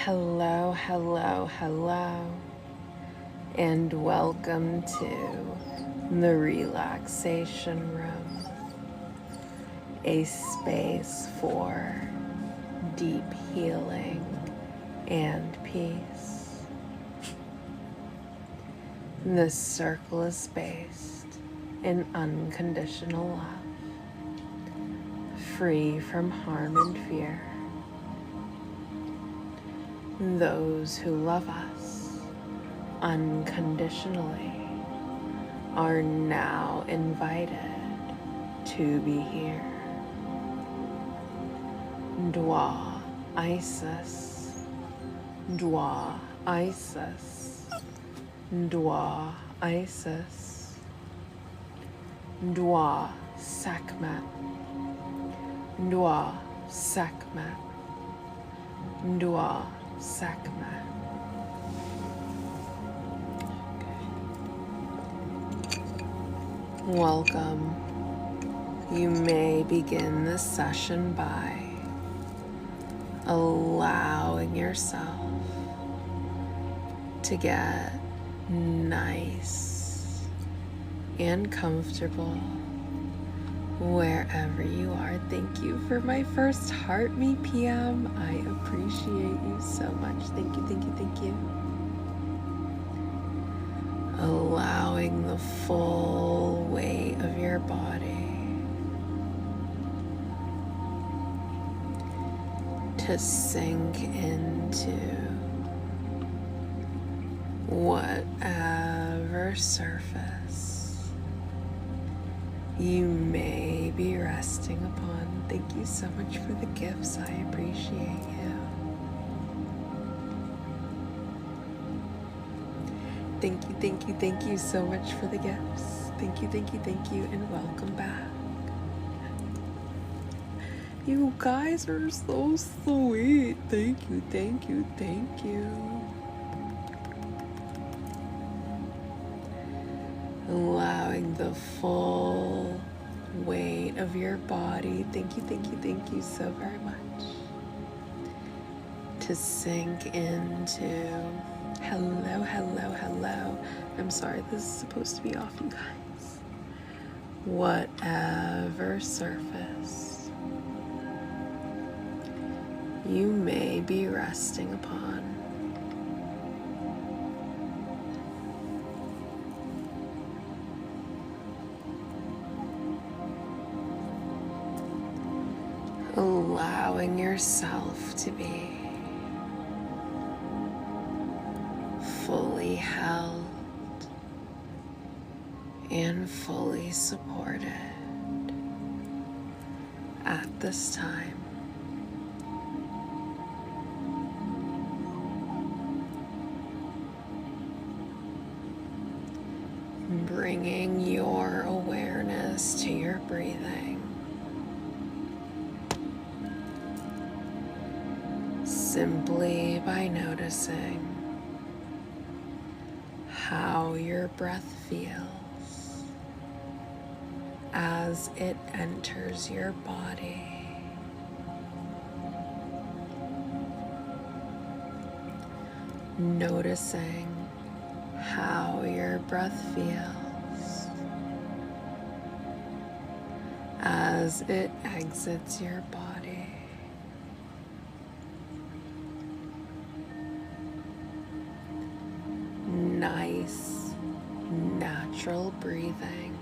Hello, hello, hello, and welcome to the Relaxation Room, a space for deep healing and peace. This circle is based in unconditional love, free from harm and fear. Those who love us unconditionally are now invited to be here. Dwa Isis, Dwa Isis, Dwa Isis, Dwa Sekhmet, Dwa Sekhmet, Dwa Sekhmet. Welcome. You may begin this session by allowing yourself to get nice and comfortable wherever you are. Thank you for my first Heart Me PM. I appreciate you so much. Thank you, thank you, thank you. Allowing the full weight of your body to sink into whatever surface you may be resting upon. Thank you so much for the gifts. I appreciate you. Thank you, thank you, thank you so much for the gifts. Thank you, thank you, thank you, and welcome back. You guys are so sweet. Thank you, thank you, thank you. Allowing the full weight of your body, thank you so very much, to sink into, hello, hello, hello. I'm sorry, this is supposed to be off, you guys. Whatever surface you may be resting upon. Allowing yourself to be fully held and fully supported at this time. Bringing your awareness to your breathing. Simply by noticing how your breath feels as it enters your body. Noticing how your breath feels as it exits your body. Nice, natural breathing.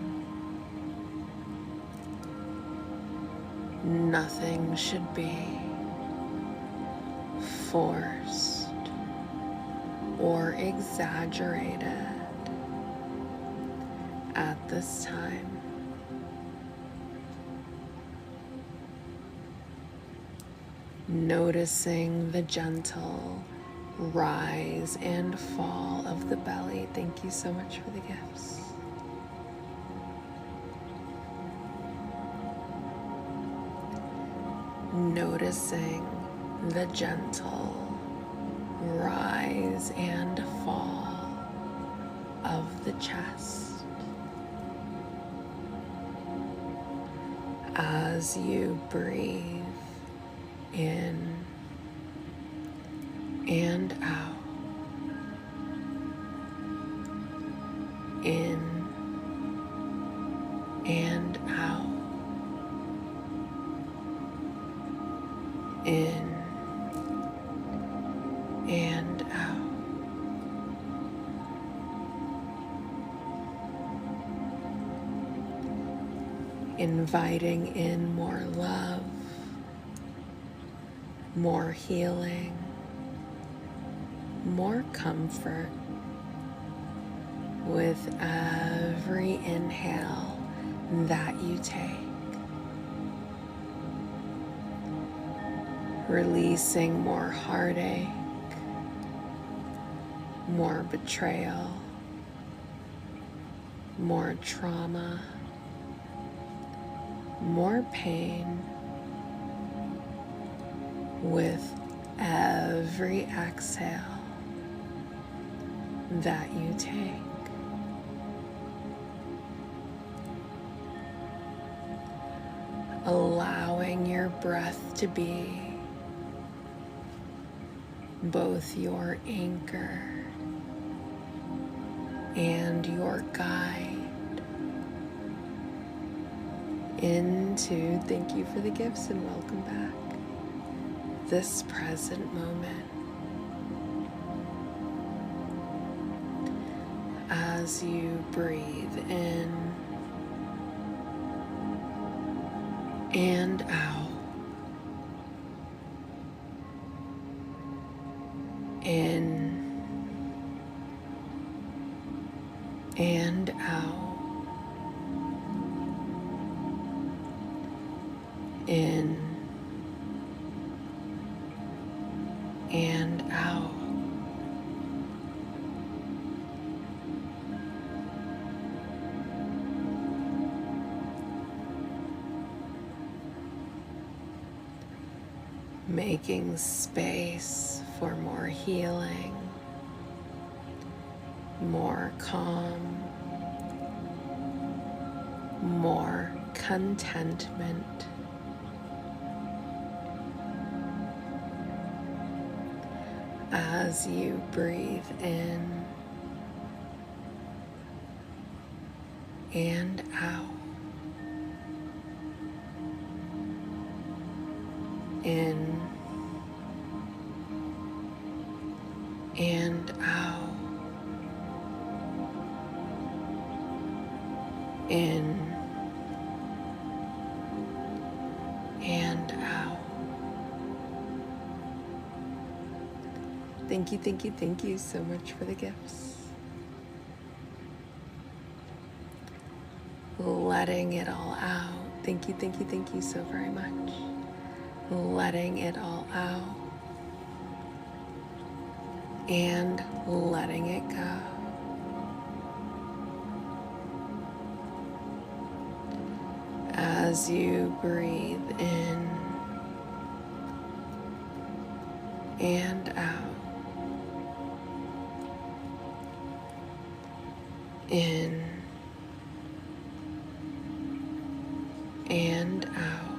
Nothing should be forced or exaggerated at this time. Noticing the gentle rise and fall of the belly. Thank you so much for the gifts. Noticing the gentle rise and fall of the chest as you breathe in and out. In and out. In and out. Inviting in more love, more healing, more comfort with every inhale that you take. Releasing more heartache, more betrayal, more trauma, more pain with every exhale that you take. Allowing your breath to be both your anchor and your guide into, thank you for the gifts and welcome back, this present moment. As you breathe in and out, in and out, in and out. Making space for more healing, more calm, more contentment. As you breathe in and out, in and out, in and out. Thank you so much for the gifts. Letting it all out. Thank you so very much. Letting it all out and letting it go. As you breathe in and out, in and out,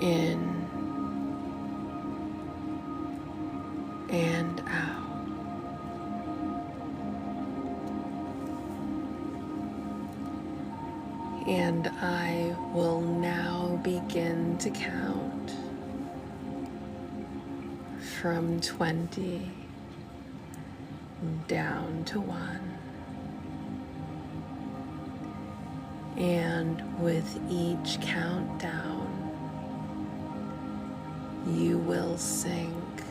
in and out. And I will now begin to count from 20 down to 1. And with each countdown, you will sink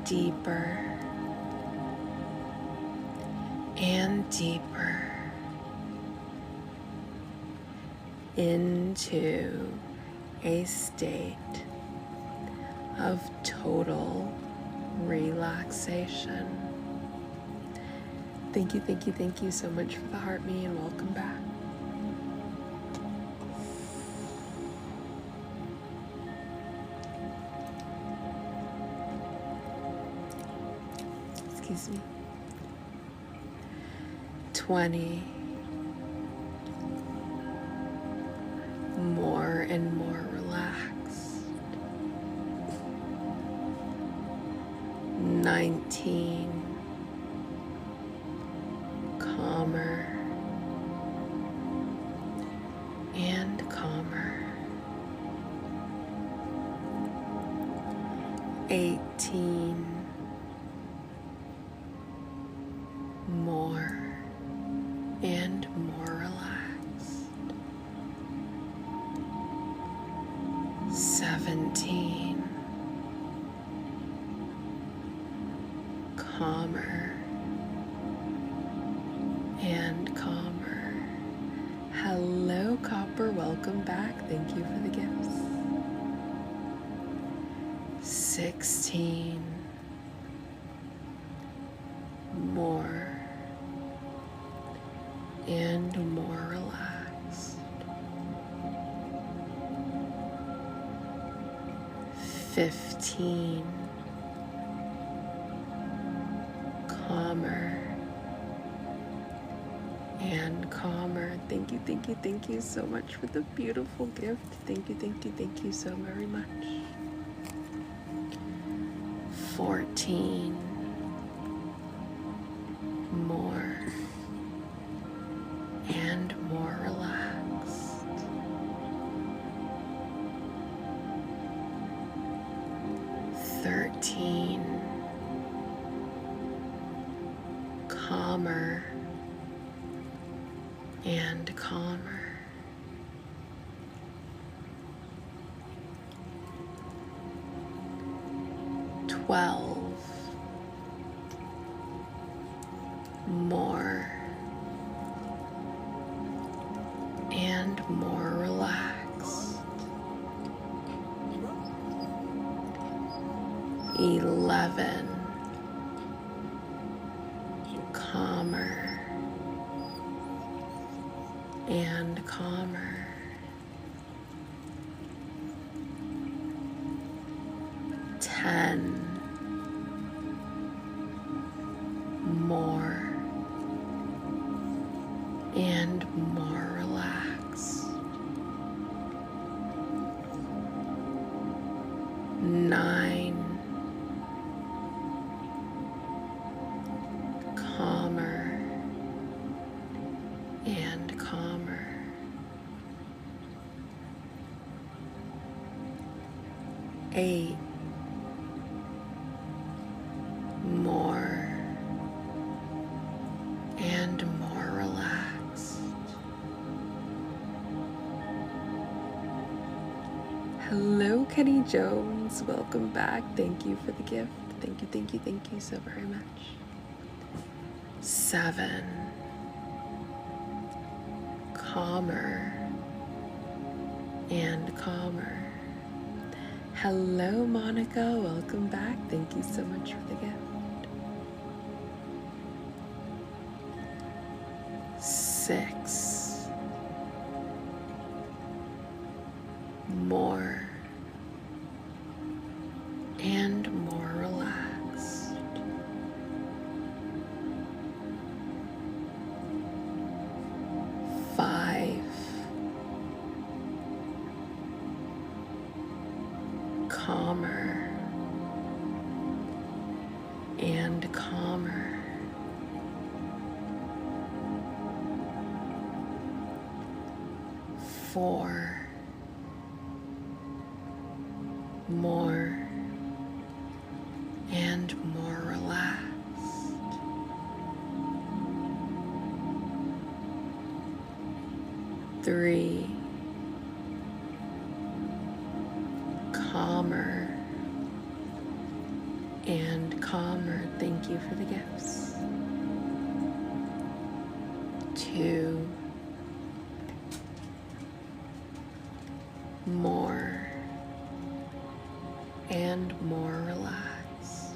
deeper and deeper into a state of total relaxation. Thank you so much for the heart me and welcome back. Excuse me. 20. More and more relaxed. 17. Calmer and calmer. Hello, Copper. Welcome back. Thank you for the gifts. 16. More and more relaxed. 15. Calmer and calmer. Thank you, thank you, thank you so much for the beautiful gift. Thank you, thank you, thank you so very much. 14. More and more relaxed. 13. Calmer and calmer. 12. More and more relaxed. 11. Calmer and calmer. 10. More and more relaxed. 9. Calmer and calmer. 8. More and more relaxed. Hello, Kenny Jones. Welcome back. Thank you for the gift. Thank you, thank you, thank you so very much. 7. Calmer and calmer. Hello, Monica. Welcome back. Thank you so much for the gift. 6. More and more relaxed. 5. Calmer and calmer. 4. More and more relaxed. 3. Calmer and calmer. Thank you for the gifts. 2. More and more relaxed.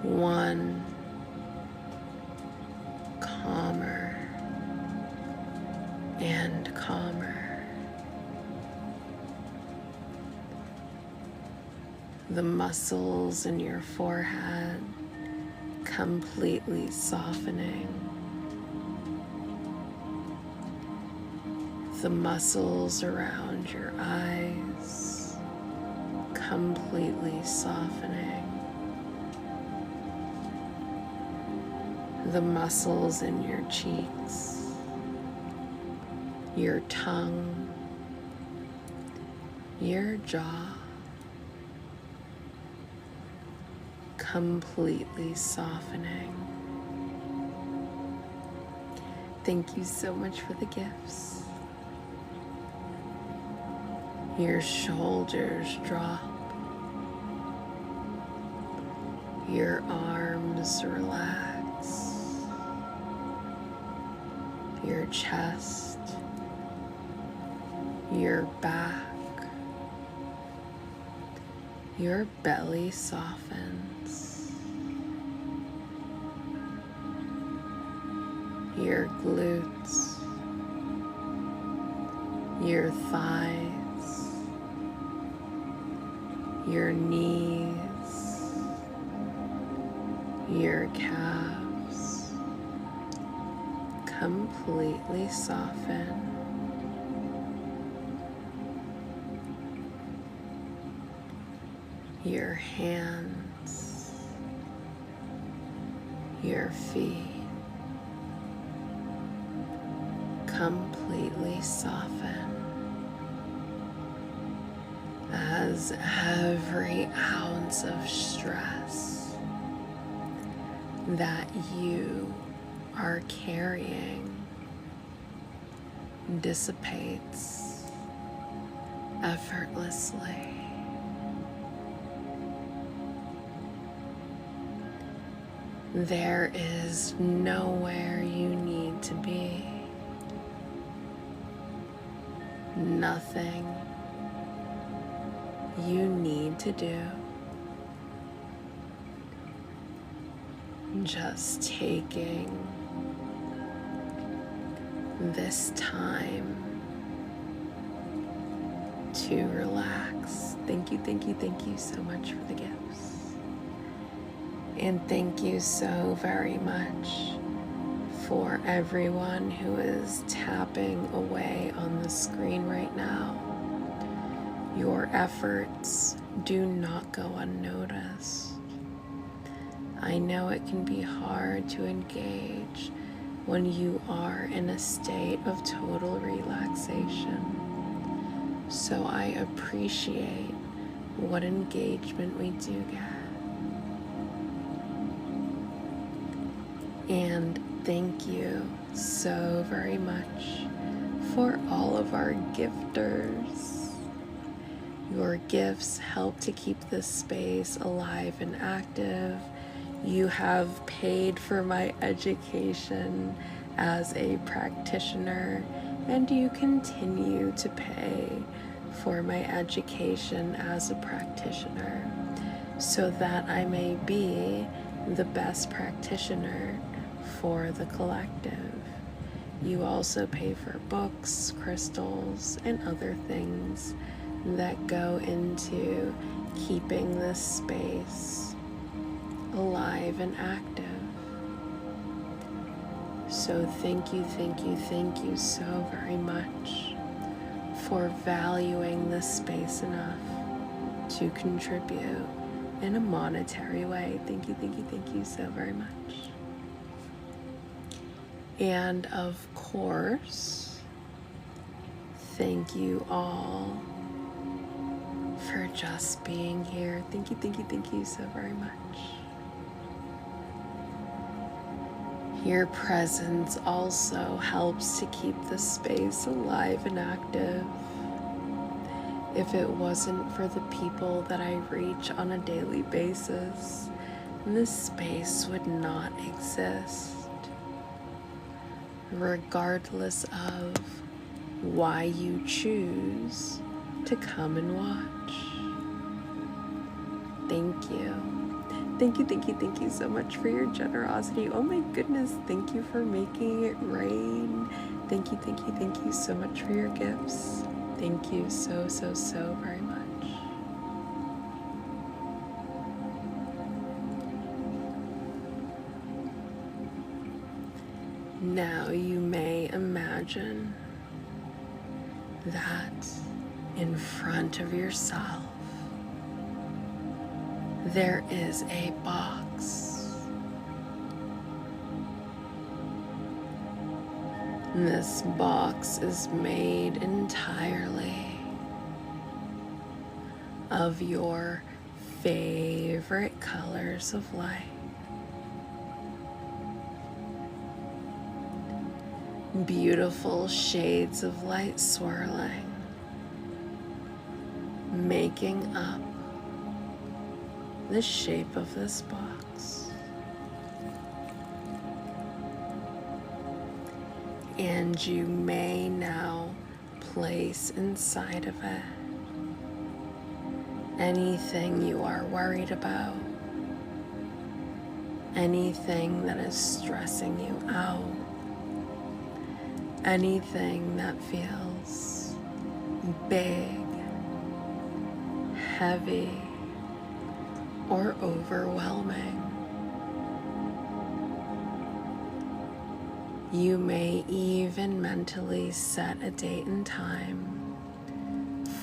1. Calmer and calmer. The muscles in your forehead completely softening. The muscles around your eyes completely softening. The muscles in your cheeks, your tongue, your jaw completely softening. Thank you so much for the gifts. Your shoulders drop. Your arms relax. Your chest. Your back. Your belly softens. Your glutes. Your thighs. Your knees. Your calves completely soften. Your hands, your feet completely soften as every ounce of stress that you are carrying dissipates effortlessly. There is nowhere you need to be. Nothing you need to do. Just taking this time to relax. Thank you so much for the gifts. And thank you so very much for everyone who is tapping away on the screen right now. Your efforts do not go unnoticed. I know it can be hard to engage when you are in a state of total relaxation. So I appreciate what engagement we do get. And thank you so very much for all of our gifters. Your gifts help to keep this space alive and active. You have paid for my education as a practitioner, and you continue to pay for my education as a practitioner so that I may be the best practitioner for the collective. You also pay for books, crystals, and other things that go into keeping this space alive and active. So thank you so very much for valuing this space enough to contribute in a monetary way. Thank you so very much. And of course, thank you all for just being here. Thank you so very much. Your presence also helps to keep the space alive and active. If it wasn't for the people that I reach on a daily basis, this space would not exist. Regardless of why you choose to come and watch. Thank you. Thank you so much for your generosity. Oh my goodness, thank you for making it rain. Thank you so much for your gifts. Thank you so very much. Now you may imagine that in front of yourself there is a box. This box is made entirely of your favorite colors of light. Beautiful shades of light swirling. making up the shape of this box. And you may now place inside of it anything you are worried about, anything that is stressing you out, anything that feels big, heavy, or overwhelming. You may even mentally set a date and time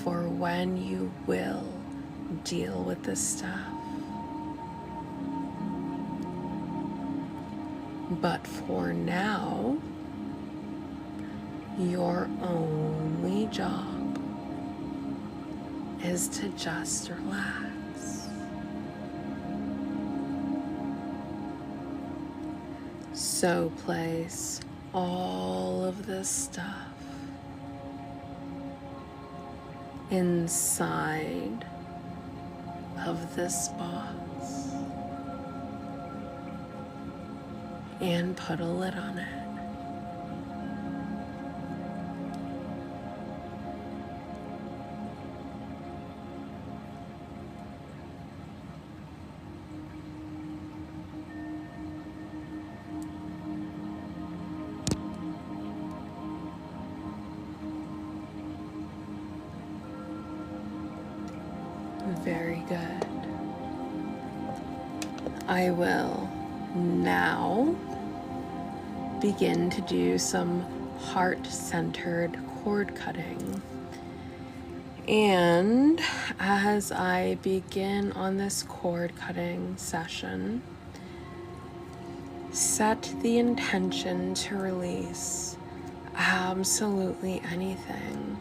for when you will deal with this stuff. But for now, your only job is to just relax. So place all of this stuff inside of this box and put a lid on it. Very good. I will now begin to do some heart-centered cord cutting. And as I begin on this cord cutting session, set the intention to release absolutely anything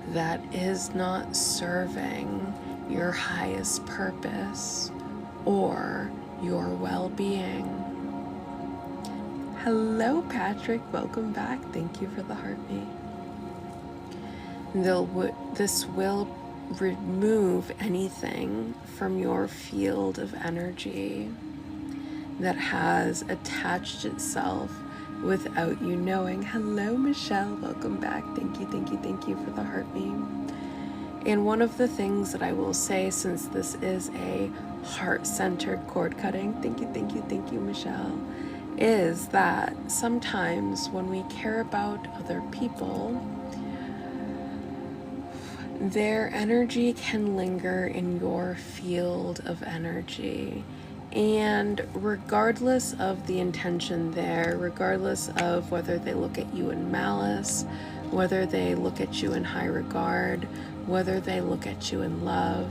that is not serving your highest purpose or your well-being. Hello, Patrick. Welcome back. Thank you for the heartbeat. This will remove anything from your field of energy that has attached itself without you knowing. Hello, Michelle. Welcome back. Thank you, thank you, thank you for the heartbeat. And one of the things that I will say, since this is a heart-centered cord cutting, thank you, Michelle, is that sometimes when we care about other people, their energy can linger in your field of energy. And regardless of the intention there, regardless of whether they look at you in malice, whether they look at you in high regard, whether they look at you in love,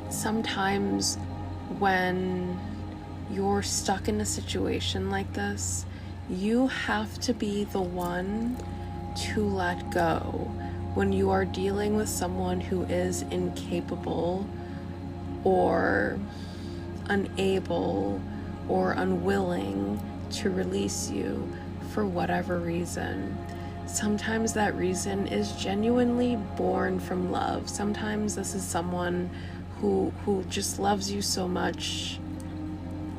sometimes when you're stuck in a situation like this, you have to be the one to let go. When you are dealing with someone who is incapable or unable or unwilling to release you for whatever reason, sometimes that reason is genuinely born from love. Sometimes this is someone who just loves you so much,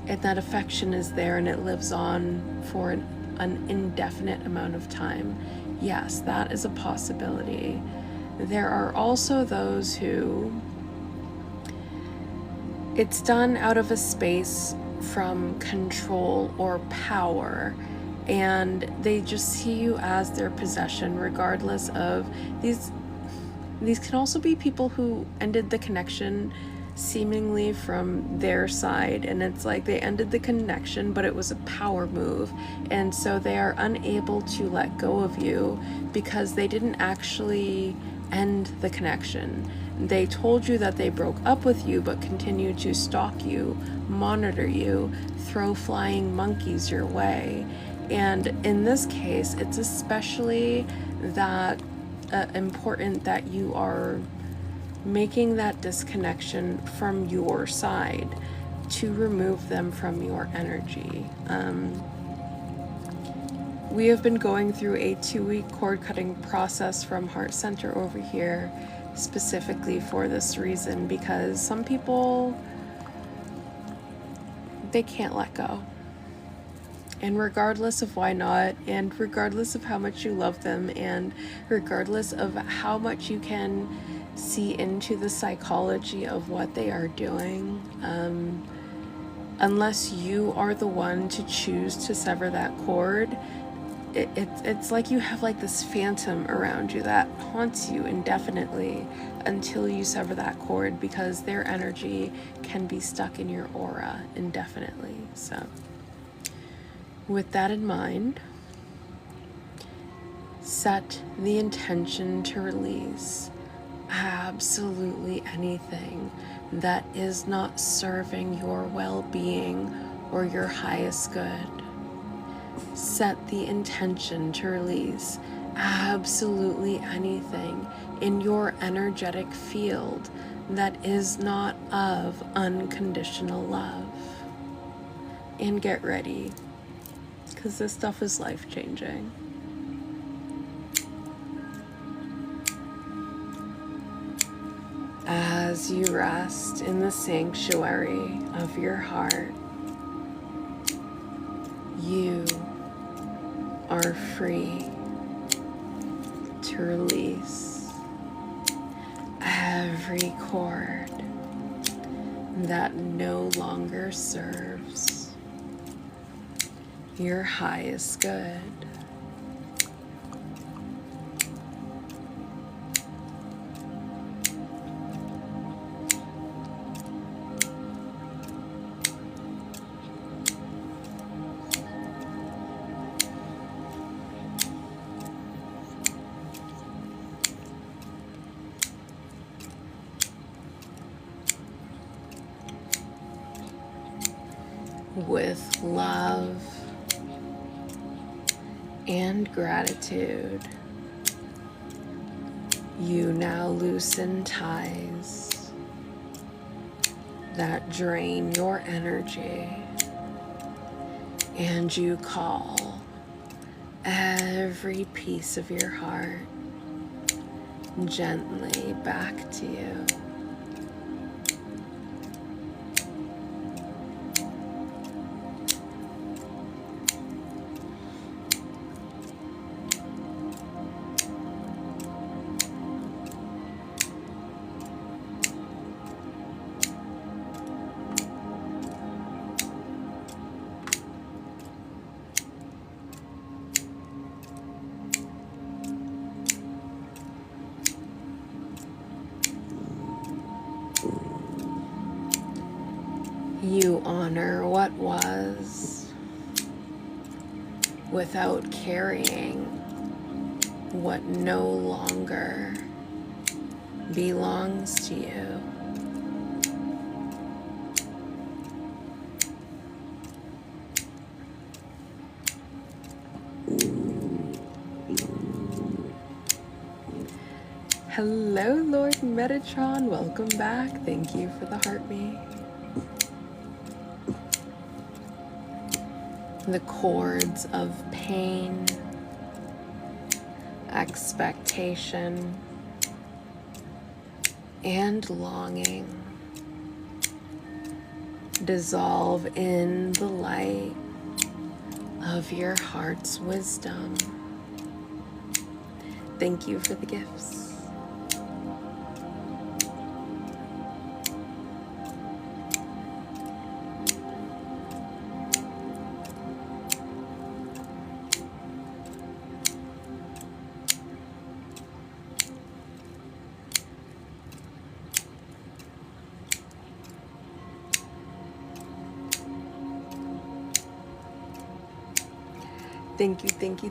and that affection is there and it lives on for an indefinite amount of time. Yes, that is a possibility. There are also those who it's done out of a space from control or power, and they just see you as their possession, regardless of these can also be people who ended the connection seemingly from their side, and it's like they ended the connection, but it was a power move, and so they are unable to let go of you because they didn't actually end the connection. They told you that they broke up with you, but continued to stalk you, monitor you, throw flying monkeys your way. And in this case, it's especially that important that you are making that disconnection from your side to remove them from your energy. We have been going through a 2-week cord cutting process from Heart Center over here, specifically for this reason, because some people, they can't let go. And regardless of why not, and regardless of how much you love them, and regardless of how much you can see into the psychology of what they are doing, unless you are the one to choose to sever that cord, it's like you have like this phantom around you that haunts you indefinitely until you sever that cord, because their energy can be stuck in your aura indefinitely. So with that in mind, set the intention to release absolutely anything that is not serving your well-being or your highest good. Set the intention to release absolutely anything in your energetic field that is not of unconditional love. And get ready, because this stuff is life-changing. As you rest in the sanctuary of your heart, you are free to release every cord that no longer serves your highest good. With love and gratitude, you now loosen ties that drain your energy, and you call every piece of your heart gently back to you. You honor what was without carrying what no longer belongs to you. Hello, Lord Metatron. Welcome back. Thank you for the heart me. The cords of pain, expectation, and longing dissolve in the light of your heart's wisdom. Thank you for the gifts.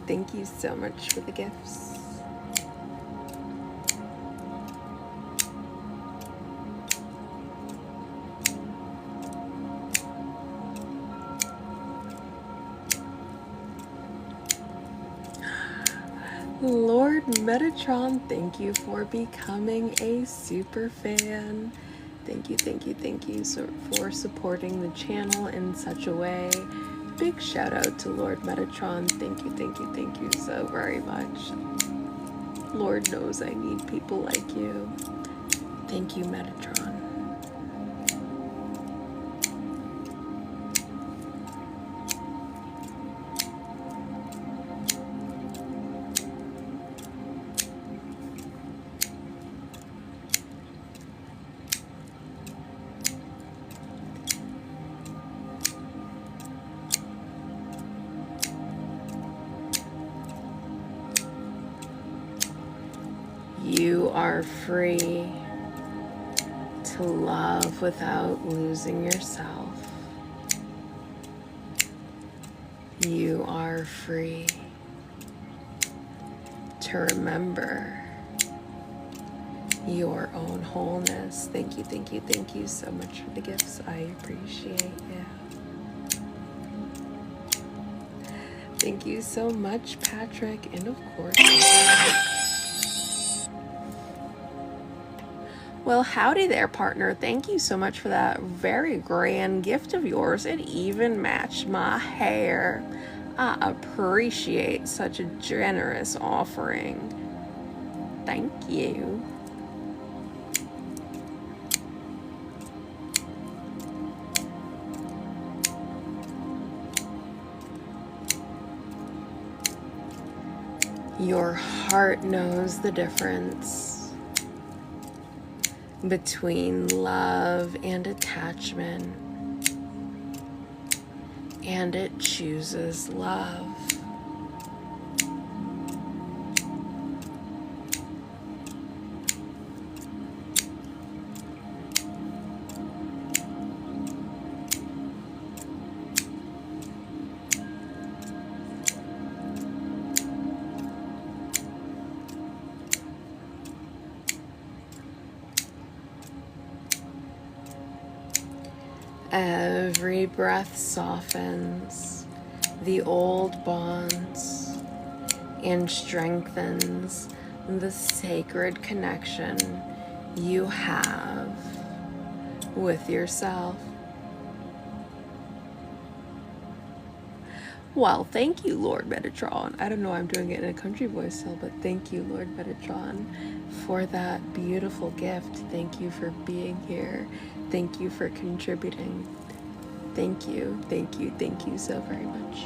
Thank you so much for the gifts. Lord Metatron, thank you for becoming a super fan. Thank you so for supporting the channel in such a way big shout out to Lord Metatron. Thank you so very much. Lord knows I need people like you. Thank you, Metatron. You are free to love without losing yourself. You are free to remember your own wholeness. Thank you so much for the gifts. I appreciate you. Thank you so much, Patrick, and of course, well, howdy there, partner. Thank you so much for that very grand gift of yours. It even matched my hair. I appreciate such a generous offering. Thank you. Your heart knows the difference between love and attachment, and it chooses love. Every breath softens the old bonds and strengthens the sacred connection you have with yourself. Well, thank you, Lord Metatron. I don't know why I'm doing it in a country voice still, but thank you, Lord Metatron, for that beautiful gift. Thank you for being here. Thank you for contributing. Thank you so very much.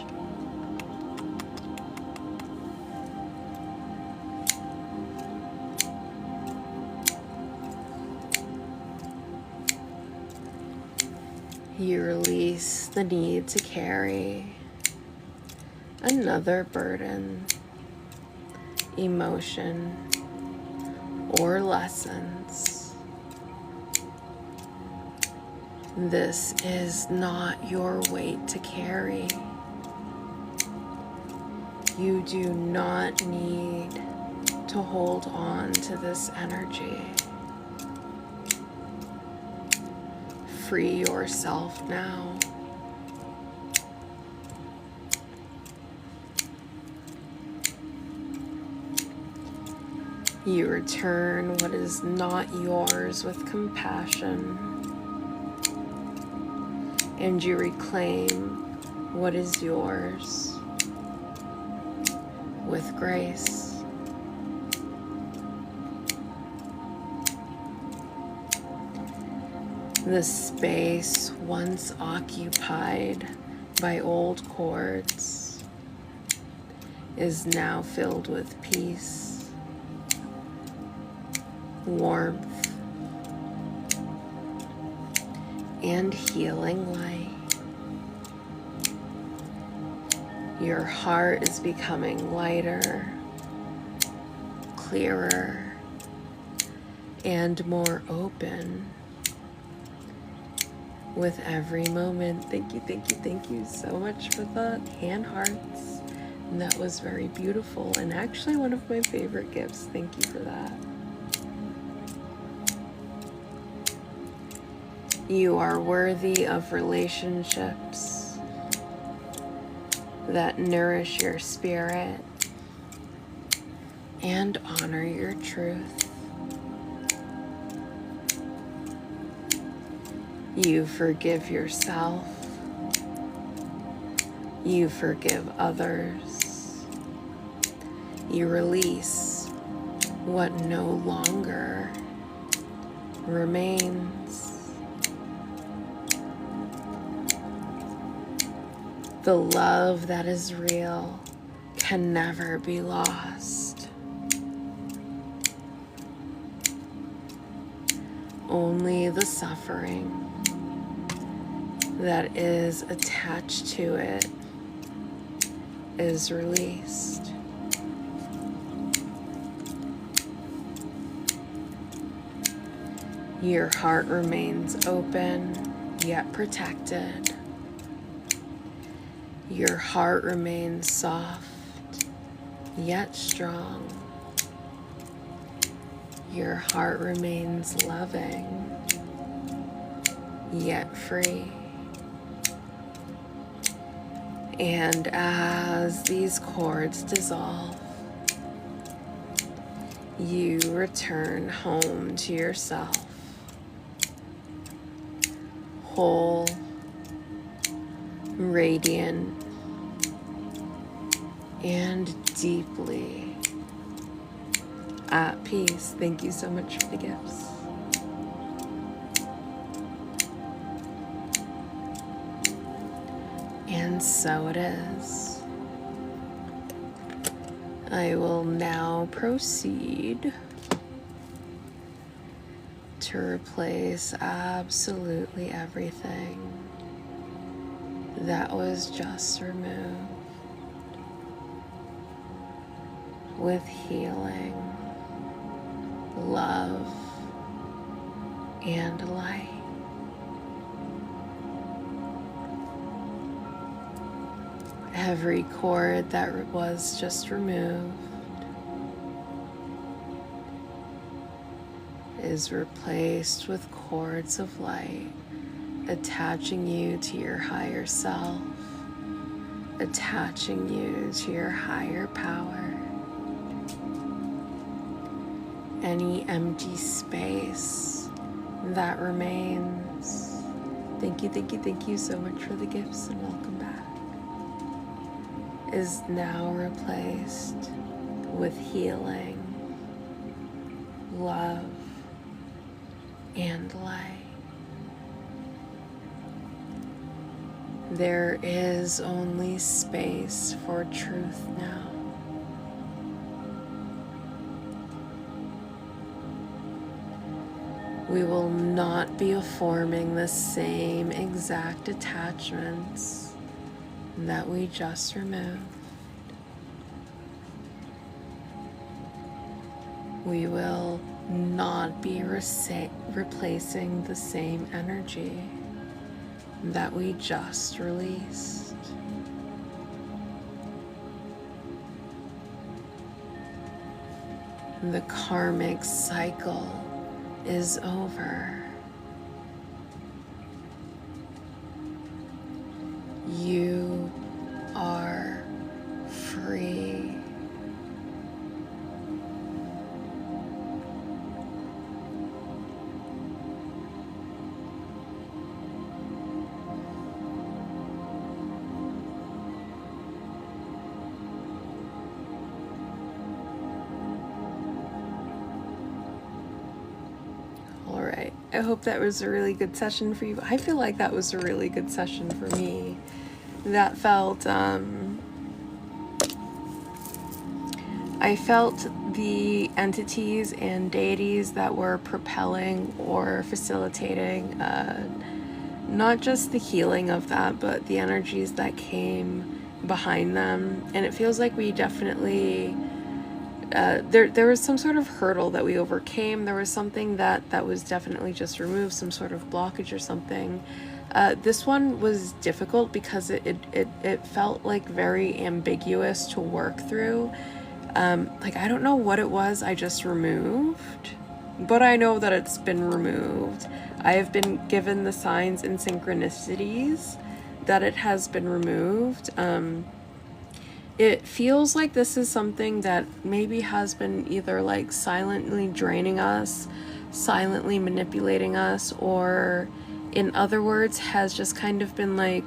You release the need to carry another burden, emotion, or lessons. This is not your weight to carry. You do not need to hold on to this energy. Free yourself now. You return what is not yours with compassion, and you reclaim what is yours with grace. The space once occupied by old cords is now filled with peace, warmth, and healing light. Your heart is becoming lighter, clearer, and more open with every moment. Thank you so much for the hand hearts. And that was very beautiful and actually one of my favorite gifts. Thank you for that. You are worthy of relationships that nourish your spirit and honor your truth. You forgive yourself You forgive others. You release what no longer remains. The love that is real can never be lost. Only the suffering that is attached to it is released. Your heart remains open, yet protected. Your heart remains soft, yet strong. Your heart remains loving, yet free. And as these cords dissolve, you return home to yourself, whole, radiant, and deeply at peace. Thank you so much for the gifts. And so it is. I will now proceed to replace absolutely everything that was just removed with healing, love, and light. Every cord that was just removed is replaced with cords of light, attaching you to your higher self, attaching you to your higher power. Any empty space that remains. Thank you so much for the gifts and welcome back. Is now replaced with healing, love, and light. There is only space for truth now. We will not be forming the same exact attachments that we just removed. We will not be replacing the same energy that we just released. The karmic cycle is over. You are free. All right. I hope that was a really good session for you. I feel like that was a really good session for me. That felt, I felt the entities and deities that were propelling or facilitating, not just the healing of that, but the energies that came behind them. And it feels like we definitely, there was some sort of hurdle that we overcame. There was something that was definitely just removed, some sort of blockage or something. This one was difficult because it felt like very ambiguous to work through. Like, I don't know what it was I just removed, but I know that it's been removed. I have been given the signs and synchronicities that it has been removed. It feels like this is something that maybe has been either like silently draining us, silently manipulating us, or in other words, has just kind of been like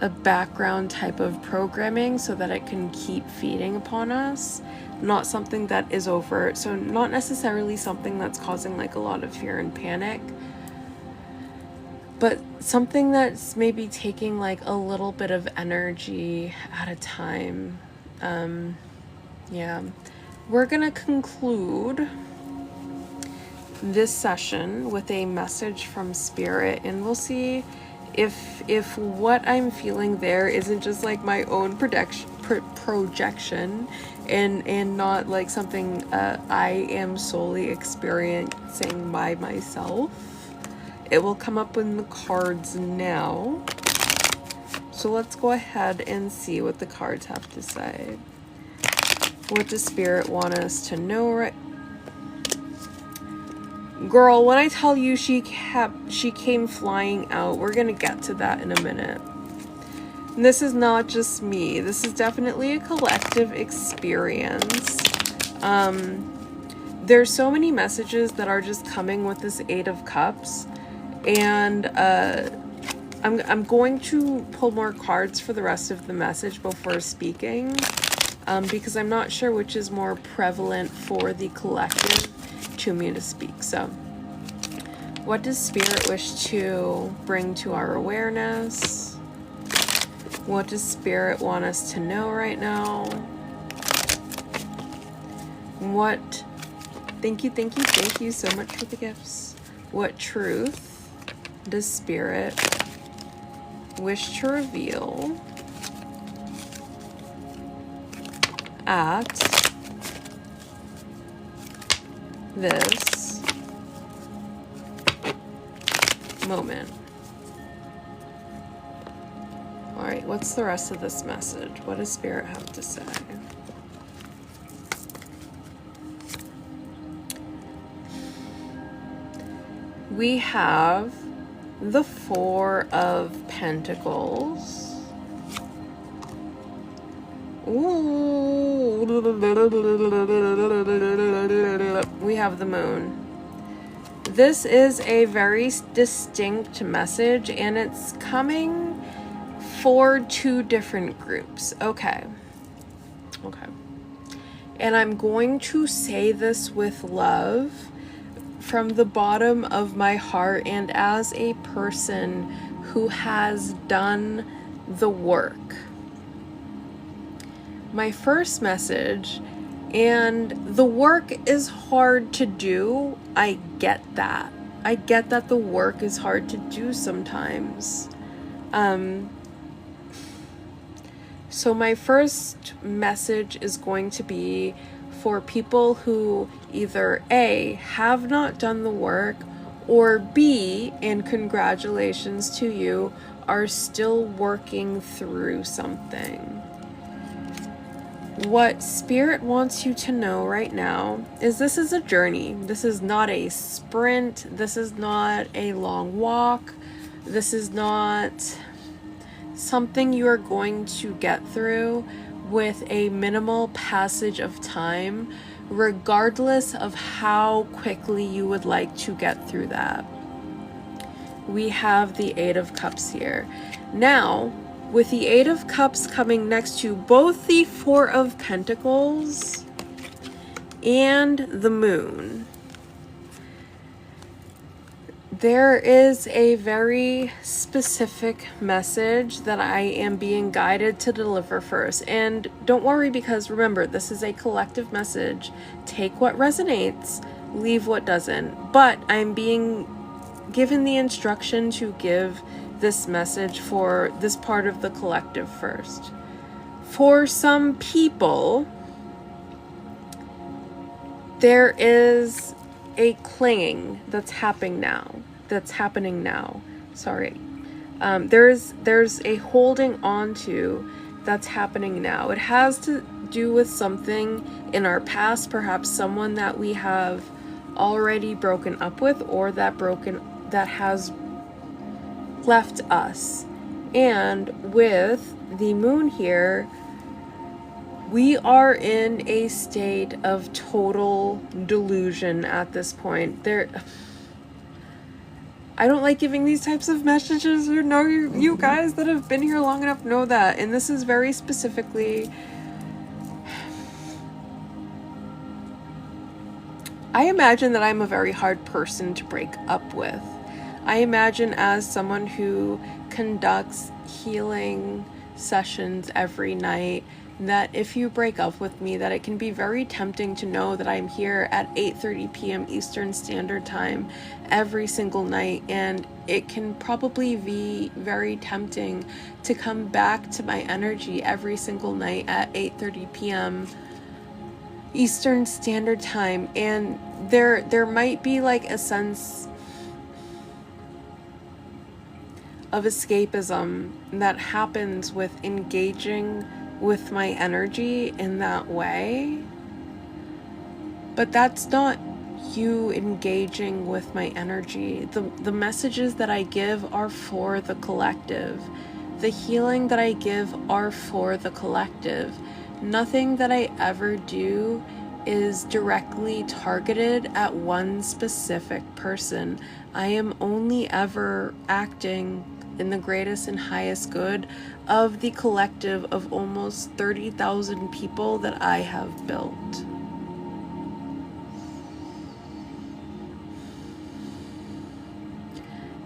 a background type of programming so that it can keep feeding upon us, not something that is overt. So not necessarily something that's causing like a lot of fear and panic, but something that's maybe taking like a little bit of energy at a time. Yeah, we're gonna conclude this session with a message from Spirit, and we'll see if what I'm feeling there isn't just like my own projection and not like something I am solely experiencing by myself. It will come up in the cards now. So let's go ahead and see what the cards have to say. What does Spirit want us to know right? Girl, when I tell you she came flying out, we're gonna get to that in a minute. And this is not just me. This is definitely a collective experience. There's so many messages that are just coming with this Eight of Cups, and I'm going to pull more cards for the rest of the message before speaking, because I'm not sure which is more prevalent for the collective to me to speak. So what does Spirit wish to bring to our awareness? What does Spirit want us to know right now? What, thank you so much for the gifts. What truth does Spirit wish to reveal at this moment? All right, what's the rest of this message? What does Spirit have to say? We have the Four of Pentacles. Ooh. We have the Moon. This is a very distinct message, and it's coming for two different groups. Okay. And I'm going to say this with love from the bottom of my heart, and as a person who has done the work. My first message, and the work is hard to do. I get that. I get that the work is hard to do sometimes. So my first message is going to be for people who either A, have not done the work, or B, and congratulations to you, are still working through something. What Spirit wants you to know right now is this is a journey. This is not a sprint. This is not a long walk. This is not something you are going to get through with a minimal passage of time, regardless of how quickly you would like to get through that. We have the Eight of Cups here. Now, with the Eight of Cups coming next to both the Four of Pentacles and the Moon, there is a very specific message that I am being guided to deliver first. And don't worry, because remember, this is a collective message. Take what resonates, leave what doesn't. But I'm being given the instruction to give this message for this part of the collective first. For some people, there is a clinging that's happening now. Sorry. There's a holding on to that's happening now. It has to do with something in our past, perhaps someone that we have already broken up with, or that has left us. And with the Moon here, we are in a state of total delusion at this point. I don't like giving these types of messages. You guys that have been here long enough know that. And this is very specifically, I imagine that I'm a very hard person to break up with. I imagine as someone who conducts healing sessions every night, that if you break up with me, that it can be very tempting to know that I'm here at 8:30 p.m. Eastern Standard Time every single night, and it can probably be very tempting to come back to my energy every single night at 8:30 p.m. Eastern Standard Time, and there might be like a sense of escapism that happens with engaging with my energy in that way. But that's not you engaging with my energy. The messages that I give are for the collective. The healing that I give are for the collective. Nothing that I ever do is directly targeted at one specific person. I am only ever acting in the greatest and highest good of the collective of almost 30,000 people that I have built.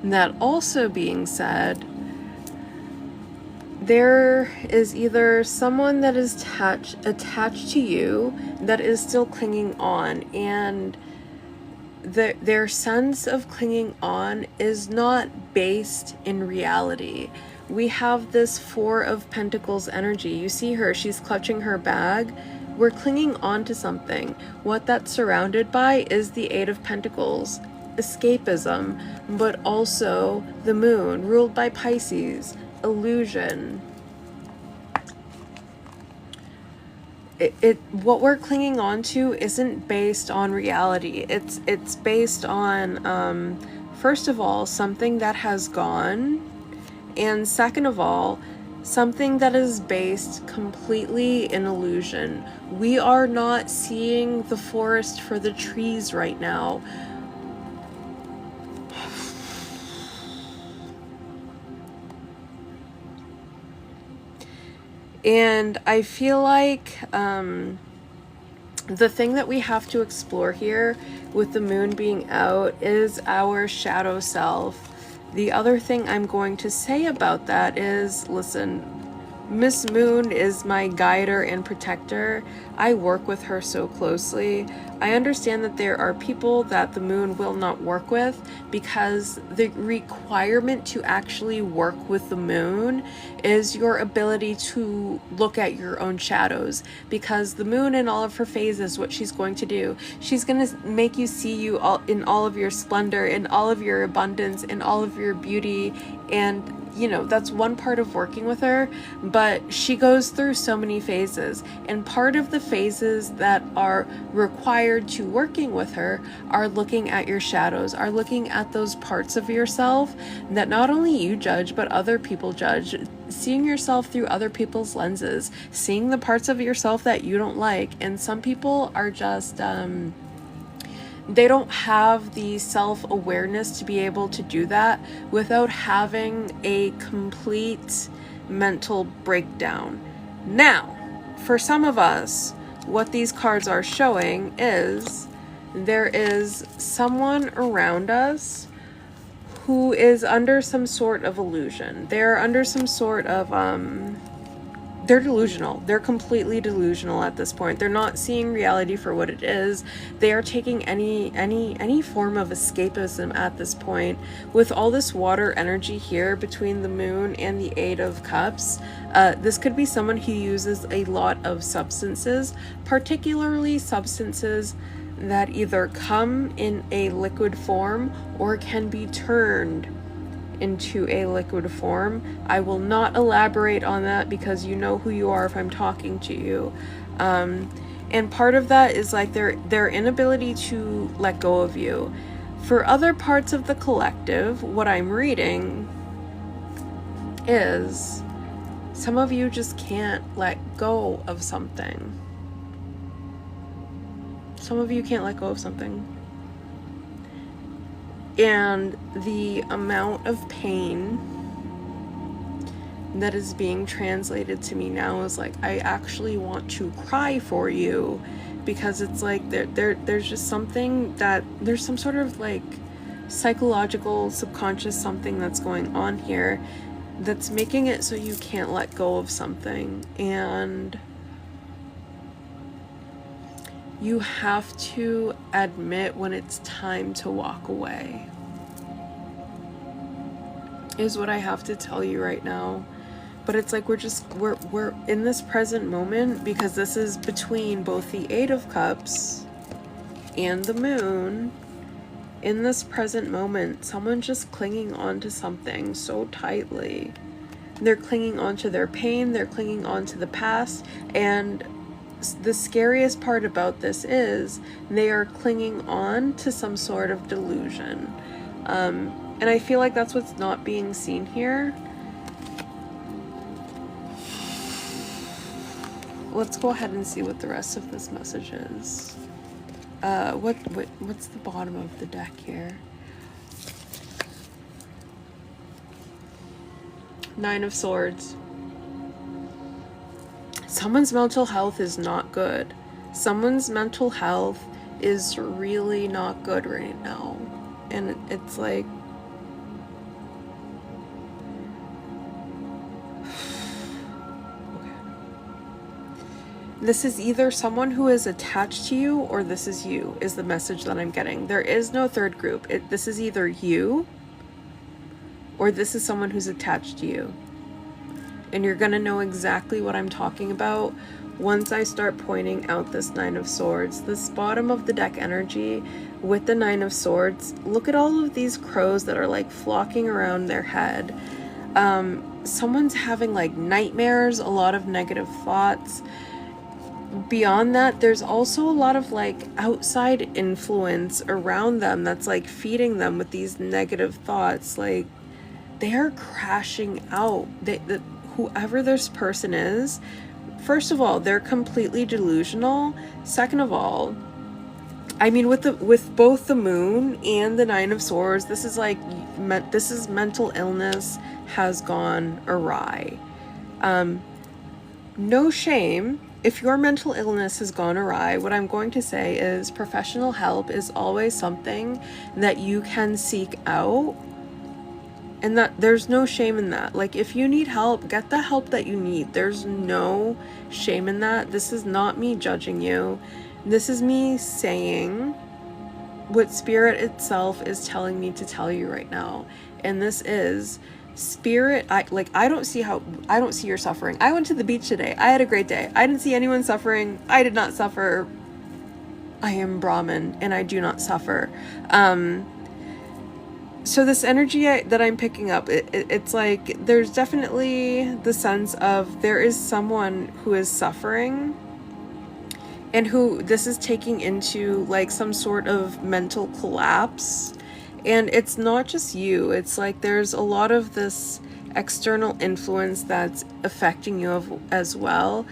And that also being said, there is either someone that is attached to you that is still clinging on, and their sense of clinging on is not based in reality. We have this Four of Pentacles energy. You see her, she's clutching her bag. We're clinging on to something. What that's surrounded by is the Eight of Pentacles, escapism, but also the moon, ruled by Pisces, illusion. What we're clinging on to isn't based on reality. It's based on, first of all, something that has gone, and second of all, something that is based completely in illusion. We are not seeing the forest for the trees right now. And I feel like the thing that we have to explore here with the moon being out is our shadow self. The other thing I'm going to say about that is, listen, Miss Moon is my guider and protector. I work with her so closely. I understand that there are people that the moon will not work with because the requirement to actually work with the moon is your ability to look at your own shadows, because the moon in all of her phases, what she's going to do, she's going to make you see you all in all of your splendor, in all of your abundance, in all of your beauty. And you know, that's one part of working with her, but she goes through so many phases, and part of the phases that are required to working with her are looking at your shadows, are looking at those parts of yourself that not only you judge, but other people judge, seeing yourself through other people's lenses, seeing the parts of yourself that you don't like. And some people are just, they don't have the self-awareness to be able to do that without having a complete mental breakdown. Now, for some of us, what these cards are showing is there is someone around us who is under some sort of illusion. They're under some sort of, they're delusional. They're completely delusional at this point. They're not seeing reality for what it is. They are taking any form of escapism at this point. With all this water energy here between the moon and the Eight of Cups, this could be someone who uses a lot of substances, particularly substances that either come in a liquid form or can be turned into a liquid form. I will not elaborate on that because you know who you are if I'm talking to you. And part of that is like their inability to let go of you. For other parts of the collective, what I'm reading is some of you just can't let go of something. Some of you can't let go of something. And the amount of pain that is being translated to me now is like, I actually want to cry for you, because it's like there's just something that there's some sort of like psychological subconscious something that's going on here that's making it so you can't let go of something, and you have to admit when it's time to walk away, is what I have to tell you right now. But it's like we're in this present moment, because this is between both the Eight of Cups and the Moon. In this present moment, someone's just clinging on to something so tightly. They're clinging on to their pain, they're clinging on to the past, and the scariest part about this is they are clinging on to some sort of delusion. And I feel like that's what's not being seen here. Let's go ahead and see what the rest of this message is. What's the bottom of the deck here? Nine of Swords. Someone's mental health is not good. Someone's mental health is really not good right now. And it's like, this is either someone who is attached to you, or this is you, is the message that I'm getting. There is no third group. This is either you, or this is someone who's attached to you. And you're gonna know exactly what I'm talking about once I start pointing out this Nine of Swords. This bottom of the deck energy with the Nine of Swords, look at all of these crows that are like flocking around their head. Someone's having like nightmares, a lot of negative thoughts. Beyond that, there's also a lot of like outside influence around them that's like feeding them with these negative thoughts. Like, they're crashing out. Whoever this person is, first of all, they're completely delusional. Second of all, I mean, with both the Moon and the Nine of Swords, this is like mental illness has gone awry. No shame. If your mental illness has gone awry, what I'm going to say is professional help is always something that you can seek out, and that there's no shame in that. Like, if you need help, get the help that you need. There's no shame in that. This is not me judging you. This is me saying what Spirit itself is telling me to tell you right now. And this is Spirit. I don't see your suffering. I went to the beach today. I had a great day. I didn't see anyone suffering. I did not suffer. I am Brahmin and I do not suffer. So this energy that I'm picking up, it's like there's definitely the sense of there is someone who is suffering, and who this is taking into like some sort of mental collapse. And it's not just you, it's like there's a lot of this external influence that's affecting you as well.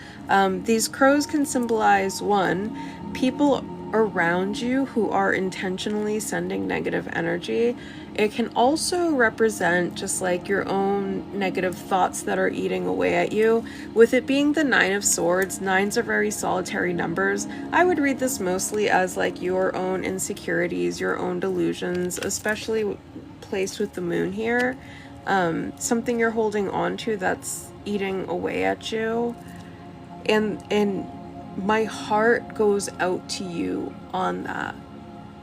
These crows can symbolize, one, people around you who are intentionally sending negative energy. It can also represent just like your own negative thoughts that are eating away at you. With it being the Nine of Swords, nines are very solitary numbers. I would read this mostly as like your own insecurities, your own delusions, especially placed with the Moon here. Something you're holding on to that's eating away at you. And my heart goes out to you on that.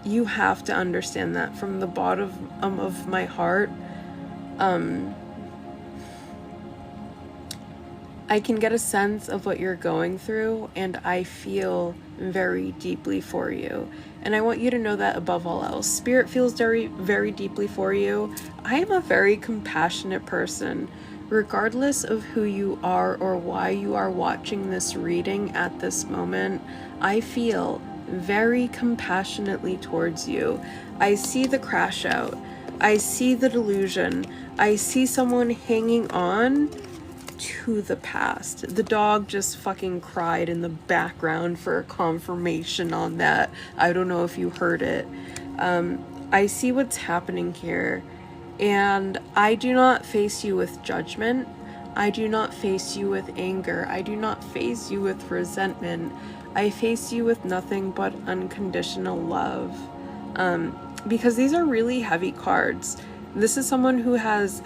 You have to understand that from the bottom of my heart. I can get a sense of what you're going through, and I feel very deeply for you. And I want you to know that above all else. Spirit feels very, very deeply for you. I am a very compassionate person. Regardless of who you are or why you are watching this reading at this moment, I feel very compassionately towards you. I see the crash out. I see the delusion. I see someone hanging on to the past. The dog just fucking cried in the background for confirmation on that. I don't know if you heard it. I see what's happening here, and I do not face you with judgment. I do not face you with anger. I do not face you with resentment. I face you with nothing but unconditional love. Because these are really heavy cards. This is someone who has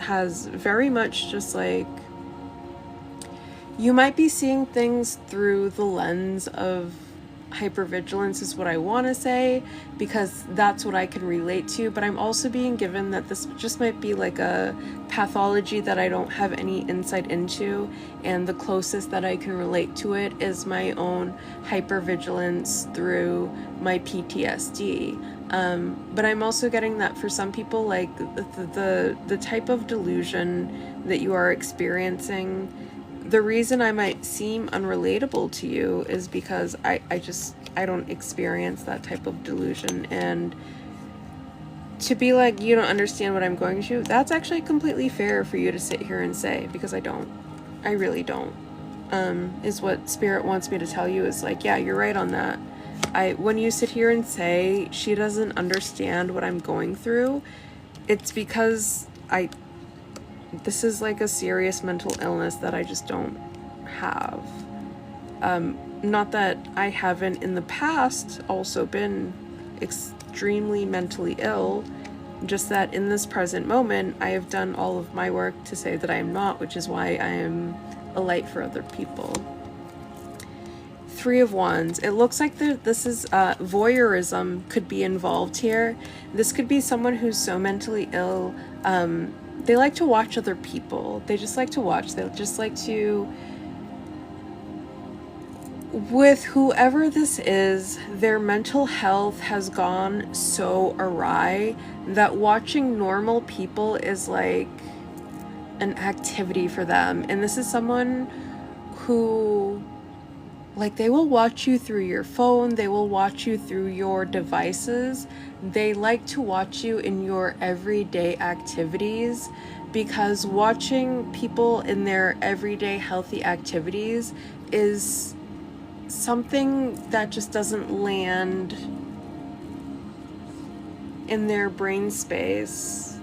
very much just like, you might be seeing things through the lens of hypervigilance is what I want to say, because that's what I can relate to, but I'm also being given that this just might be like a pathology that I don't have any insight into, and the closest that I can relate to it is my own hypervigilance through my PTSD. But I'm also getting that for some people, like the type of delusion that you are experiencing, the reason I might seem unrelatable to you is because I don't experience that type of delusion. And to be like, you don't understand what I'm going through, that's actually completely fair for you to sit here and say, because I don't. I really don't. Is what Spirit wants me to tell you, is like, yeah, you're right on that. When you sit here and say she doesn't understand what I'm going through, it's because this is like a serious mental illness that I just don't have. Not that I haven't in the past also been extremely mentally ill, just that in this present moment I have done all of my work to say that I am not, which is why I am a light for other people. Three of Wands. It looks like this is voyeurism could be involved here. This could be someone who's so mentally ill, they like to watch other people. They just like to watch. They just like to, with whoever this is, their mental health has gone so awry that watching normal people is like an activity for them. And this is someone who, like, they will watch you through your phone, they will watch you through your devices. They like to watch you in your everyday activities, because watching people in their everyday healthy activities is something that just doesn't land in their brain space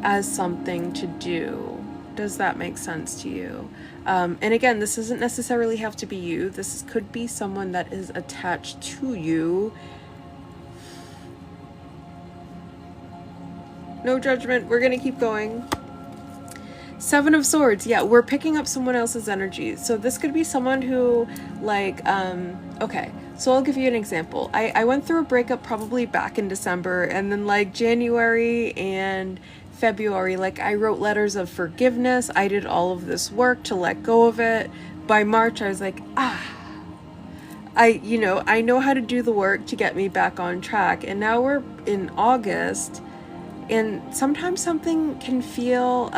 as something to do. Does that make sense to you? And again, this doesn't necessarily have to be you. This could be someone that is attached to you. No judgment. We're gonna keep going. Seven of Swords. Yeah, we're picking up someone else's energy. So this could be someone who, like, okay, so I'll give you an example. I went through a breakup probably back in December, and then like January and February, like, I wrote letters of forgiveness. I did all of this work to let go of it. By March, I was like, I know how to do the work to get me back on track. And now we're in August, and sometimes something can feel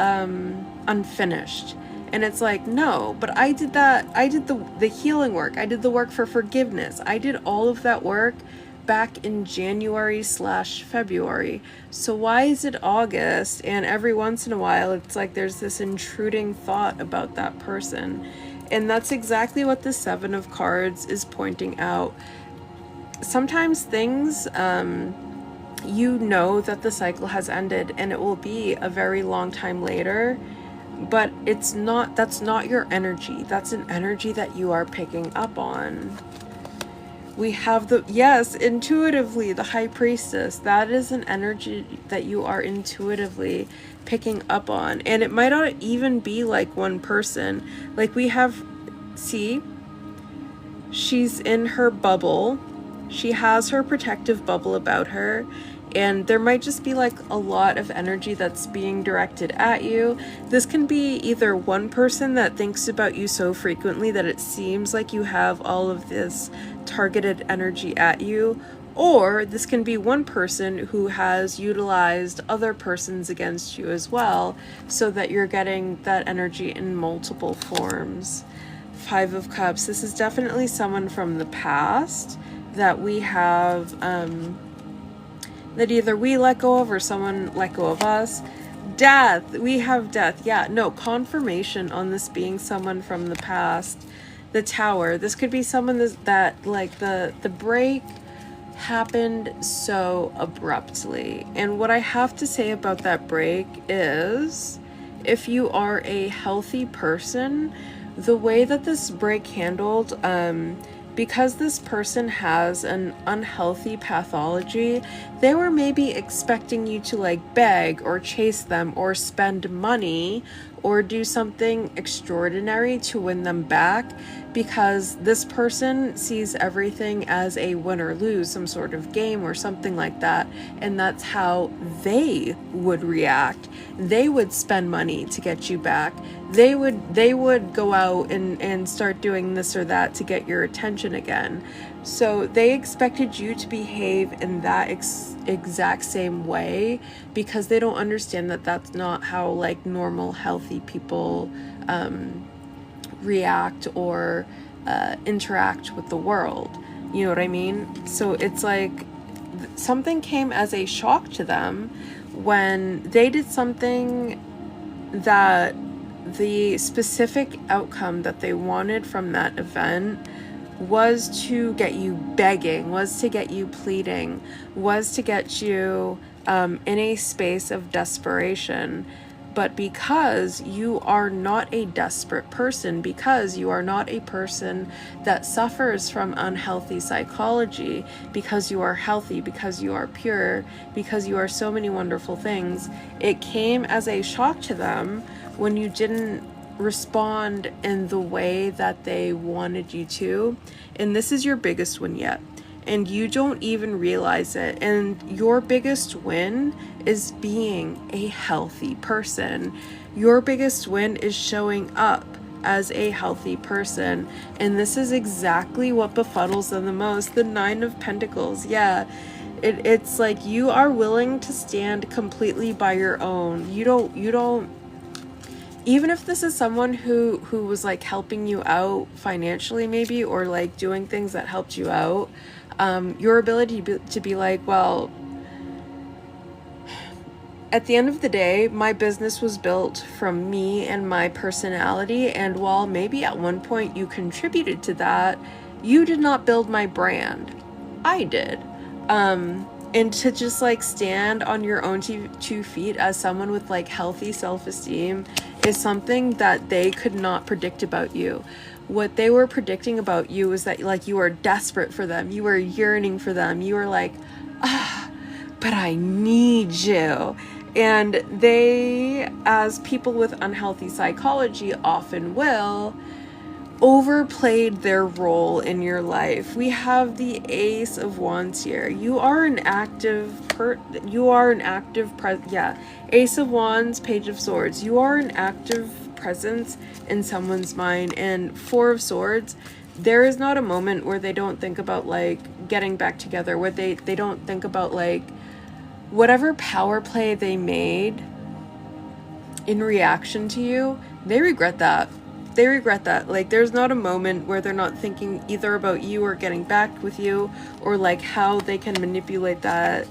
unfinished. And it's like, no, but I did that. I did the healing work. I did the work for forgiveness. I did all of that work back in January/February. So why is it August? And every once in a while, it's like there's this intruding thought about that person. And that's exactly what the Seven of Cards is pointing out. Sometimes things, you know that the cycle has ended, and it will be a very long time later, but that's not your energy. That's an energy that you are picking up on. We have intuitively, the High Priestess. That is an energy that you are intuitively picking up on. And it might not even be like one person. Like, we have, see, she's in her bubble. She has her protective bubble about her. And there might just be like a lot of energy that's being directed at you. This can be either one person that thinks about you so frequently that it seems like you have all of this targeted energy at you, or this can be one person who has utilized other persons against you as well, so that you're getting that energy in multiple forms. Five of Cups. This is definitely someone from the past that we have that either we let go of or someone let go of us. Death. We have death. Yeah, no, confirmation on this being someone from the past. The Tower. This could be someone that like the break happened so abruptly. And what I have to say about that break is, if you are a healthy person, the way that this break handled, because this person has an unhealthy pathology, they were maybe expecting you to like beg or chase them or spend money or do something extraordinary to win them back, because this person sees everything as a win or lose, some sort of game or something like that, and that's how they would react. They would spend money to get you back. They would go out and start doing this or that to get your attention again. So they expected you to behave in that exact same way, because they don't understand that that's not how like normal healthy people react or interact with the world. You know what I mean? So it's like something came as a shock to them when they did something that the specific outcome that they wanted from that event was to get you begging, was to get you pleading, was to get you in a space of desperation. But because you are not a desperate person, because you are not a person that suffers from unhealthy psychology, because you are healthy, because you are pure, because you are so many wonderful things, it came as a shock to them when you didn't respond in the way that they wanted you to. And this is your biggest win yet, and you don't even realize it. And your biggest win is being a healthy person. Your biggest win is showing up as a healthy person. And this is exactly what befuddles them the most. The 9 of Pentacles. Yeah. It's like you are willing to stand completely by your own. You don't even if this is someone who was like helping you out financially maybe, or like doing things that helped you out, your ability to be like, well, at the end of the day, my business was built from me and my personality, and while maybe at one point you contributed to that, you did not build my brand. I did. And to just like stand on your own 2 feet as someone with like healthy self-esteem is something that they could not predict about you. What they were predicting about you is that like you were desperate for them, you were yearning for them, you were like, but I need you. And they, as people with unhealthy psychology often will, overplayed their role in your life. We have the Ace of Wands here. You are an active Ace of Wands, Page of Swords. You are an active presence in someone's mind. And 4 of Swords, there is not a moment where they don't think about like getting back together, where they don't think about like whatever power play they made in reaction to you. They regret that. They regret that. Like, there's not a moment where they're not thinking either about you or getting back with you, or like how they can manipulate that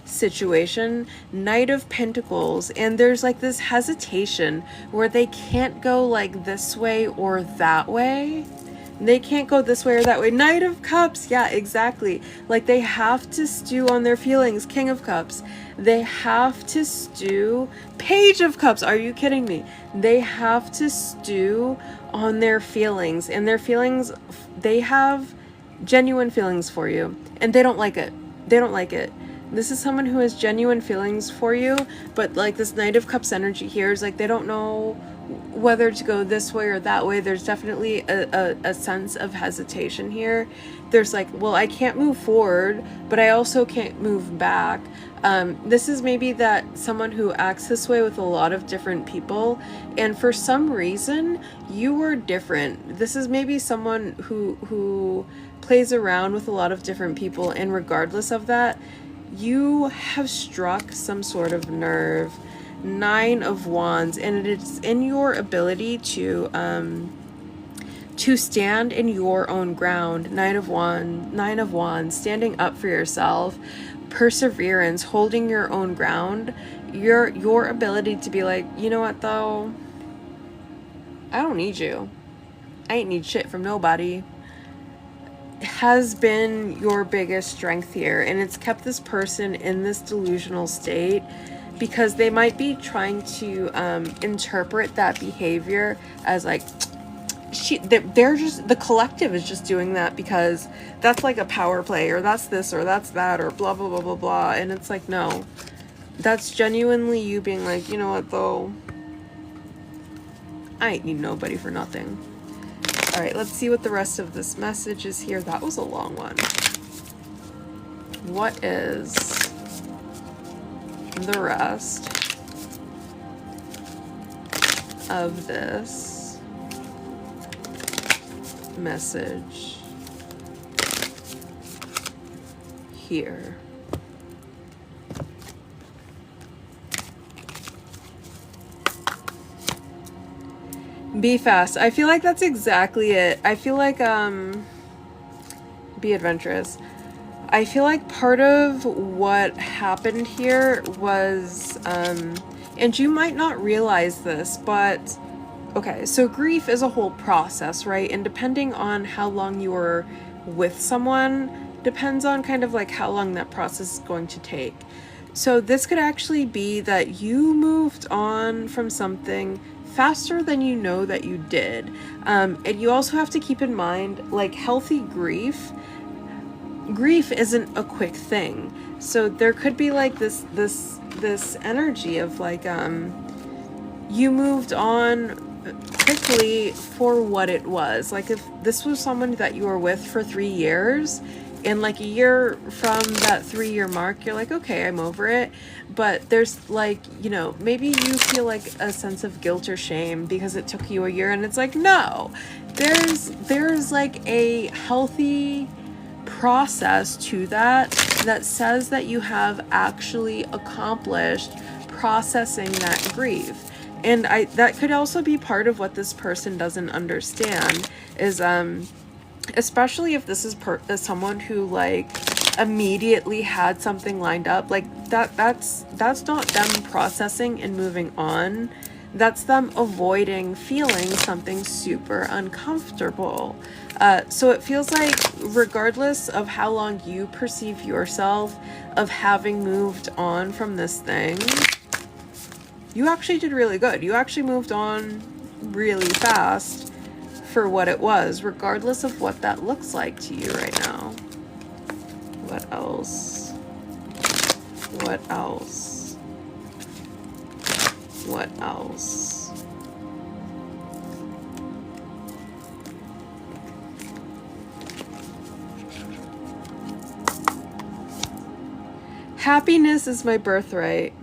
situation. Knight of Pentacles, and there's like this hesitation where they can't go like this way or that way. They can't go this way or that way. Knight of Cups. Yeah, exactly. Like they have to stew on their feelings. King of Cups. They have to stew. Page of Cups. Are you kidding me? They have to stew on their feelings. And their feelings, they have genuine feelings for you. And they don't like it. They don't like it. This is someone who has genuine feelings for you. But like this Knight of Cups energy here is like they don't know whether to go this way or that way. There's definitely a sense of hesitation here. There's like, well, I can't move forward, but I also can't move back. This is maybe that someone who acts this way with a lot of different people, and for some reason you were different. This is maybe someone who plays around with a lot of different people, and regardless of that, you have struck some sort of nerve. 9 of Wands, and it's in your ability to stand in your own ground. 9 of Wands, standing up for yourself, perseverance, holding your own ground, your ability to be like, you know what though, I don't need you. I ain't need shit from nobody. has been your biggest strength here, and it's kept this person in this delusional state because they might be trying to interpret that behavior as like they're just, the collective is just doing that because that's like a power play, or that's this, or that's that, or blah blah blah blah blah. And it's like, no, that's genuinely you being like, you know what though, I ain't need nobody for nothing. All right, let's see what the rest of this message is here. That was a long one. What is the rest of this message here? Be fast. I feel like that's exactly it. I feel like be adventurous. I feel like part of what happened here was and you might not realize this, but okay, so grief is a whole process, right? And depending on how long you were with someone depends on kind of like how long that process is going to take. So this could actually be that you moved on from something faster than you know that you did. And you also have to keep in mind, like, healthy grief isn't a quick thing. So there could be like this energy of like you moved on quickly for what it was. Like, if this was someone that you were with for 3 years, and like a year from that 3-year mark, you're like, okay, I'm over it. But there's like, you know, maybe you feel like a sense of guilt or shame because it took you a year, and it's like, no, there's like a healthy process to that says that you have actually accomplished processing that grief. And that could also be part of what this person doesn't understand is especially if this is someone who like immediately had something lined up, like that's not them processing and moving on. That's them avoiding feeling something super uncomfortable. So it feels like regardless of how long you perceive yourself of having moved on from this thing, you actually did really good. You actually moved on really fast for what it was, regardless of what that looks like to you right now. What else? What else? What else? Happiness is my birthright.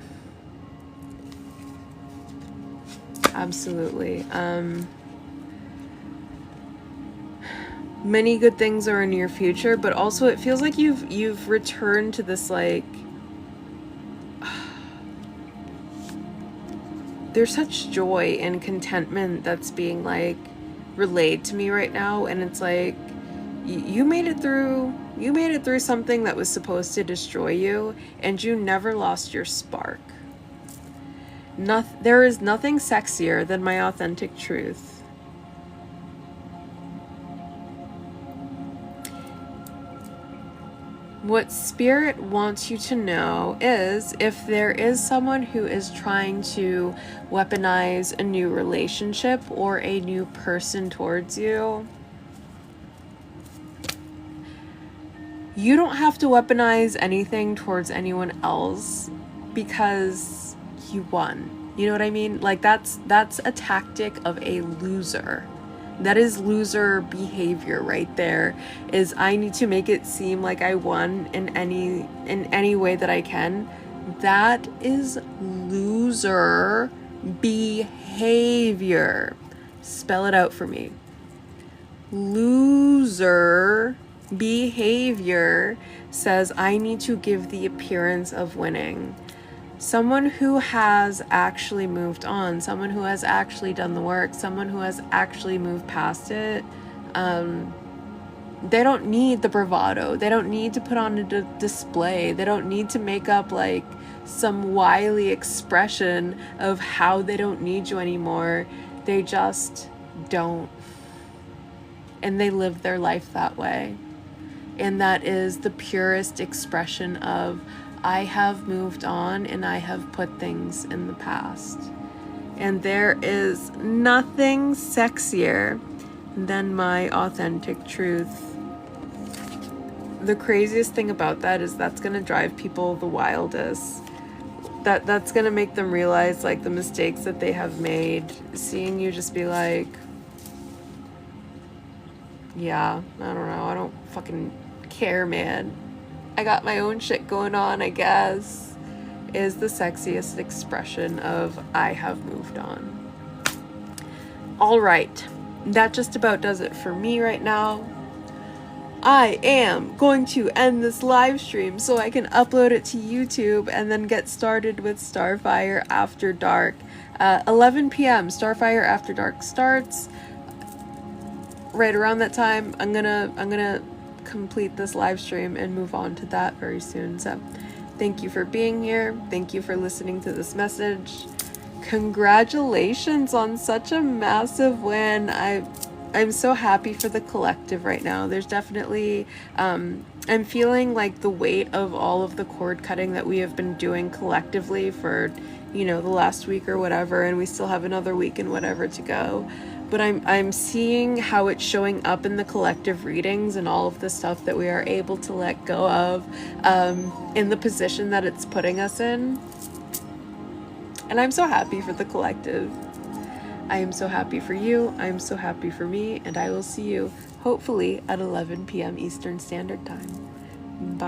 Absolutely. Many good things are in your future, but also it feels like you've returned to this, like, there's such joy and contentment that's being like relayed to me right now, and it's like you made it through something that was supposed to destroy you, and you never lost your spark. There is nothing sexier than my authentic truth. What Spirit wants you to know is if there is someone who is trying to weaponize a new relationship or a new person towards you, you don't have to weaponize anything towards anyone else because you won. You know what I mean? Like, that's a tactic of a loser. That is loser behavior right there. Is I need to make it seem like I won in any way that I can. That is loser behavior. Spell it out for me. Loser behavior says I need to give the appearance of winning. Someone who has actually moved on, someone who has actually done the work, someone who has actually moved past it, they don't need the bravado. They don't need to put on a display. They don't need to make up like some wily expression of how they don't need you anymore. They just don't. And they live their life that way. And that is the purest expression of I have moved on and I have put things in the past. And there is nothing sexier than my authentic truth. The craziest thing about that is that's going to drive people the wildest. That's going to make them realize like the mistakes that they have made. Seeing you just be like, yeah, I don't know, I don't fucking care, man. I got my own shit going on, I guess, is the sexiest expression of I have moved on. All right, that just about does it for me right now. I am going to end this live stream so I can upload it to YouTube and then get started with Starfire After Dark. 11 p.m. Starfire After Dark starts. Right around that time, I'm gonna complete this live stream and move on to that very soon. So thank you for being here. Thank you for listening to this message. Congratulations on such a massive win. I'm so happy for the collective right now. There's definitely, I'm feeling like the weight of all of the cord cutting that we have been doing collectively for, the last week or whatever, and we still have another week and whatever to go. But I'm seeing how it's showing up in the collective readings and all of the stuff that we are able to let go of, in the position that it's putting us in. And I'm so happy for the collective. I am so happy for you. I am so happy for me. And I will see you hopefully at 11 p.m. Eastern Standard Time. Bye.